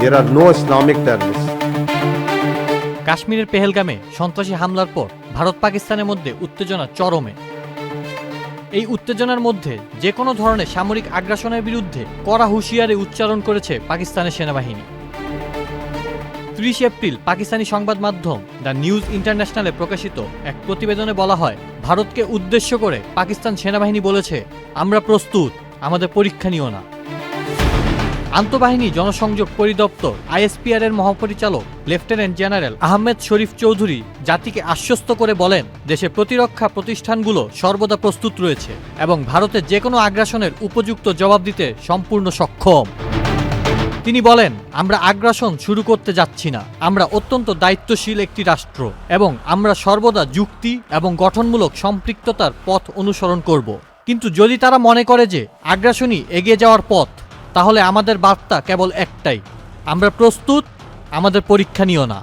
There are no Islamic terrorists. কাশ্মীরের পেহেলগামে সন্ত্রাসী হামলার পর ভারত পাকিস্তানের মধ্যে উত্তেজনা চরমে। এই উত্তেজনার মধ্যে যে কোনো ধরনের সামরিক আগ্রাসনের বিরুদ্ধে কড়া হুঁশিয়ারি উচ্চারণ করেছে পাকিস্তানের সেনাবাহিনী। ৩০ এপ্রিল পাকিস্তানি সংবাদ মাধ্যম দ্য নিউজ ইন্টারন্যাশনালে প্রকাশিত এক প্রতিবেদনে বলা হয়, ভারতকে উদ্দেশ্য করে পাকিস্তান সেনাবাহিনী বলেছে, আমরা প্রস্তুত, আমাদের পরীক্ষা নিও না। আন্তঃবাহিনী জনসংযোগ পরিদপ্তর আইএসপিআর এর মহাপরিচালক লেফটেন্যান্ট জেনারেল আহমেদ শরীফ চৌধুরী জাতিকে আশ্বস্ত করে বলেন, দেশের প্রতিরক্ষা প্রতিষ্ঠানগুলো সর্বদা প্রস্তুত রয়েছে এবং ভারতের যে কোনো আগ্রাসনের উপযুক্ত জবাব দিতে সম্পূর্ণ সক্ষম। তিনি বলেন, আমরা আগ্রাসন শুরু করতে যাচ্ছি না, আমরা অত্যন্ত দায়িত্বশীল একটি রাষ্ট্র এবং আমরা সর্বদা যুক্তি এবং গঠনমূলক সম্পৃক্ততার পথ অনুসরণ করব। কিন্তু যদি তারা মনে করে যে আগ্রাসনই এগিয়ে যাওয়ার পথ, তাহলে আমাদের বার্তা কেবল একটাই, আমরা প্রস্তুত, আমাদের পরীক্ষা নিও না।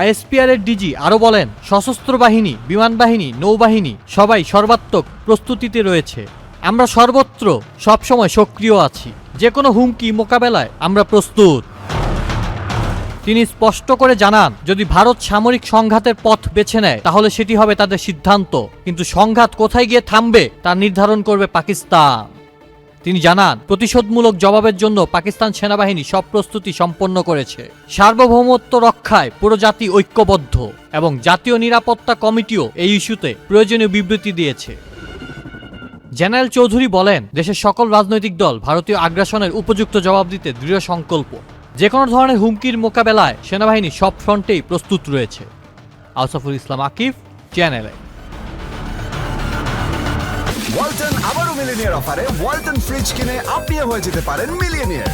আইএসপিআর এর ডিজি আরও বলেন, সশস্ত্র বাহিনী, বিমান বাহিনী, নৌবাহিনী সবাই সর্বাত্মক প্রস্তুতিতে রয়েছে। আমরা সর্বত্র সবসময় সক্রিয় আছি, যে কোনো হুমকি মোকাবেলায় আমরা প্রস্তুত। তিনি স্পষ্ট করে জানান, যদি ভারত সামরিক সংঘাতের পথ বেছে নেয় তাহলে সেটি হবে তাদের সিদ্ধান্ত, কিন্তু সংঘাত কোথায় গিয়ে থামবে তা নির্ধারণ করবে পাকিস্তান। তিনি জানান, প্রতিশোধমূলক জবাবের জন্য পাকিস্তান সেনাবাহিনী সব প্রস্তুতি সম্পন্ন করেছে। সার্বভৌমত্ব রক্ষায় পুরো জাতি ঐক্যবদ্ধ এবং জাতীয় নিরাপত্তা কমিটিও এই ইস্যুতে প্রয়োজনীয় বিবৃতি দিয়েছে। জেনারেল চৌধুরী বলেন, দেশের সকল রাজনৈতিক দল ভারতীয় আগ্রাসনের উপযুক্ত জবাব দিতে দৃঢ় সংকল্প। যে কোনো ধরনের হুমকির মোকাবেলায় সেনাবাহিনী সব ফ্রন্টেই প্রস্তুত রয়েছে। আউসাফুল ইসলাম আকিফ, চ্যানেল আই। ওয়ালটন আবারও মিলিনিয়ার অফারে ওয়ালটন ফ্রিজ কিনে আপনিও হয়ে যেতে পারেন মিলিয়নিয়ার।